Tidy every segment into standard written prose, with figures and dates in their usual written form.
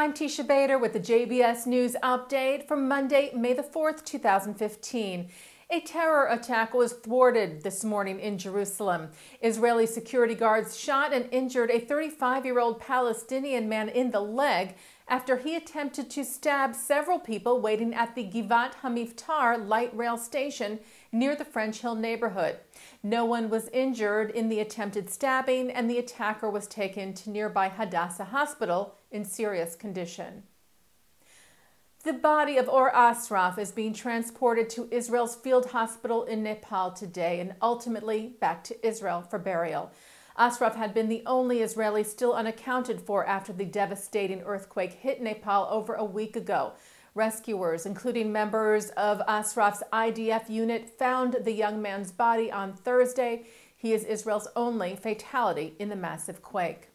I'm Teisha Bader with the JBS News Update for Monday, May the 4th, 2015. A terror attack was thwarted this morning in Jerusalem. Israeli security guards shot and injured a 35-year-old Palestinian man in the leg after he attempted to stab several people waiting at the Givat HaMiftar light rail station near the French Hill neighborhood. No one was injured in the attempted stabbing, and the attacker was taken to nearby Hadassah Hospital in serious condition. The body of Or Asraf is being transported to Israel's field hospital in Nepal today and ultimately back to Israel for burial. Asraf had been the only Israeli still unaccounted for after the devastating earthquake hit Nepal over a week ago. Rescuers, including members of Asraf's IDF unit, found the young man's body on Thursday. He is Israel's only fatality in the massive quake.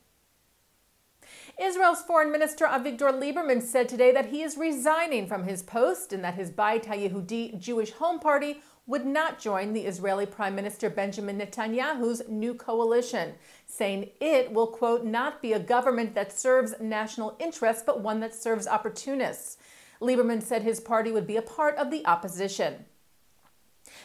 Israel's Foreign Minister Avigdor Lieberman said today that he is resigning from his post and that his Beit HaYehudi Jewish Home Party would not join the Israeli Prime Minister Benjamin Netanyahu's new coalition, saying it will, quote, not be a government that serves national interests, but one that serves opportunists. Lieberman said his party would be a part of the opposition.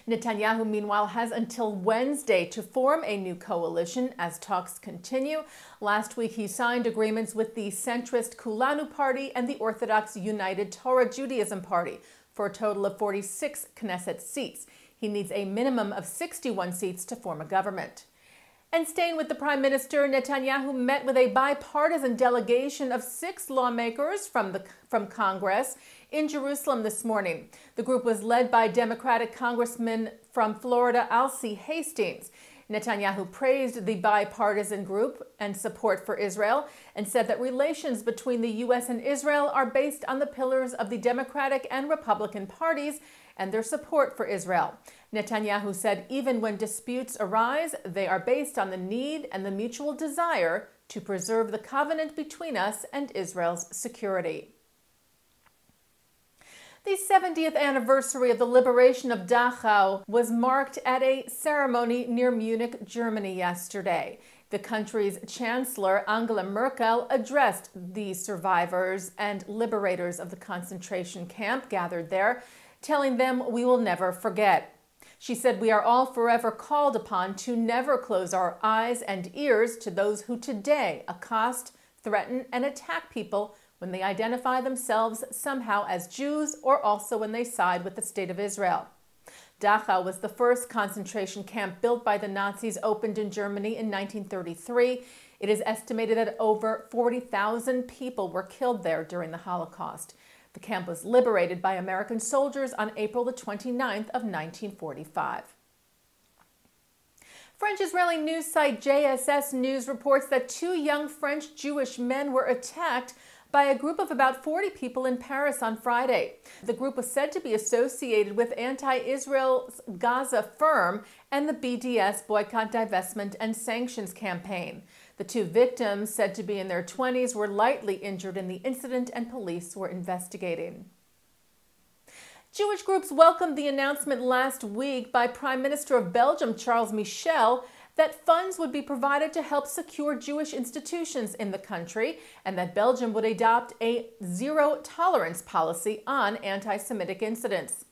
Netanyahu, meanwhile, has until Wednesday to form a new coalition as talks continue. Last week, he signed agreements with the centrist Kulanu Party and the Orthodox United Torah Judaism Party for a total of 46 Knesset seats. He needs a minimum of 61 seats to form a government. And staying with the Prime Minister, Netanyahu met with a bipartisan delegation of 6 lawmakers from Congress in Jerusalem this morning. The group was led by Democratic Congressman from Florida, Alcee Hastings. Netanyahu praised the bipartisan group and support for Israel and said that relations between the U.S. and Israel are based on the pillars of the Democratic and Republican parties and their support for Israel. Netanyahu said even when disputes arise, they are based on the need and the mutual desire to preserve the covenant between us and Israel's security. The 70th anniversary of the liberation of Dachau was marked at a ceremony near Munich, Germany yesterday. The country's Chancellor, Angela Merkel, addressed the survivors and liberators of the concentration camp gathered there, telling them we will never forget. She said we are all forever called upon to never close our eyes and ears to those who today accost, threaten, and attack people when they identify themselves somehow as Jews or also when they side with the State of Israel. Dachau was the first concentration camp built by the Nazis, opened in Germany in 1933. It is estimated that over 40,000 people were killed there during the Holocaust. The camp was liberated by American soldiers on April the 29th of 1945. French-Israeli news site JBS News reports that 2 young French Jewish men were attacked by a group of about 40 people in Paris on Friday. The group was said to be associated with anti-Israel's Gaza firm and the BDS boycott, divestment, and sanctions campaign. The 2 victims, said to be in their 20s, were lightly injured in the incident and police were investigating. Jewish groups welcomed the announcement last week by Prime Minister of Belgium, Charles Michel, that funds would be provided to help secure Jewish institutions in the country and that Belgium would adopt a zero-tolerance policy on anti-Semitic incidents.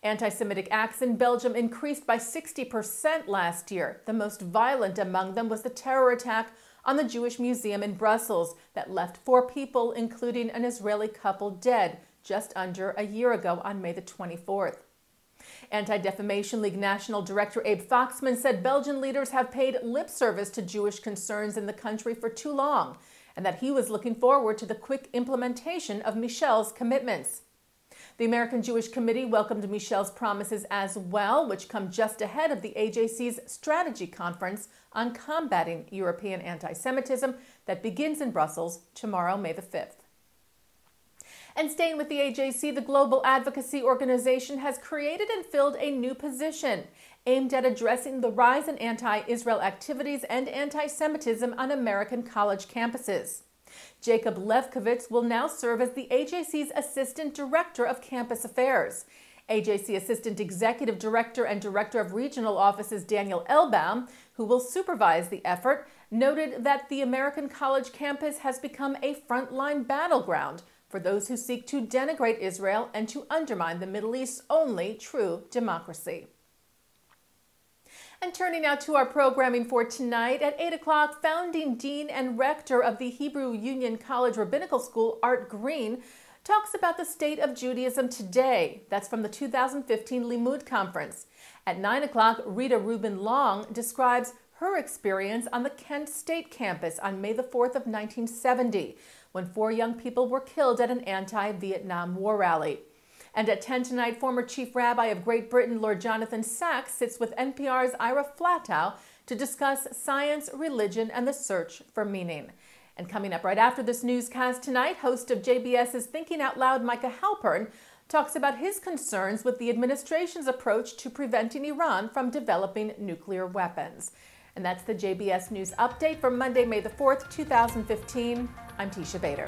Anti-Semitic acts in Belgium increased by 60% last year. The most violent among them was the terror attack on the Jewish Museum in Brussels that left 4 people, including an Israeli couple, dead just under a year ago on May the 24th. Anti-Defamation League National Director Abe Foxman said Belgian leaders have paid lip service to Jewish concerns in the country for too long, and that he was looking forward to the quick implementation of Michel's commitments. The American Jewish Committee welcomed Michel's promises as well, which come just ahead of the AJC's strategy conference on combating European anti-Semitism that begins in Brussels tomorrow, May the 5th. And staying with the AJC, the global advocacy organization has created and filled a new position aimed at addressing the rise in anti-Israel activities and anti-Semitism on American college campuses. Jacob Lefkowitz will now serve as the AJC's Assistant Director of Campus Affairs. AJC Assistant Executive Director and Director of Regional Offices Daniel Elbaum, who will supervise the effort, noted that the American College campus has become a frontline battleground for those who seek to denigrate Israel and to undermine the Middle East's only true democracy. And turning now to our programming for tonight, at 8 o'clock, founding dean and rector of the Hebrew Union College Rabbinical School, Art Green, talks about the state of Judaism today. That's from the 2015 Limud Conference. At 9 o'clock, Rita Rubin Long describes her experience on the Kent State campus on May the 4th of 1970, when 4 young people were killed at an anti-Vietnam War rally. And at 10 tonight, former Chief Rabbi of Great Britain, Lord Jonathan Sacks, sits with NPR's Ira Flatow to discuss science, religion, and the search for meaning. And coming up right after this newscast tonight, host of JBS's Thinking Out Loud, Micah Halpern, talks about his concerns with the administration's approach to preventing Iran from developing nuclear weapons. And that's the JBS News Update for Monday, May the 4th, 2015. I'm Teisha Bader.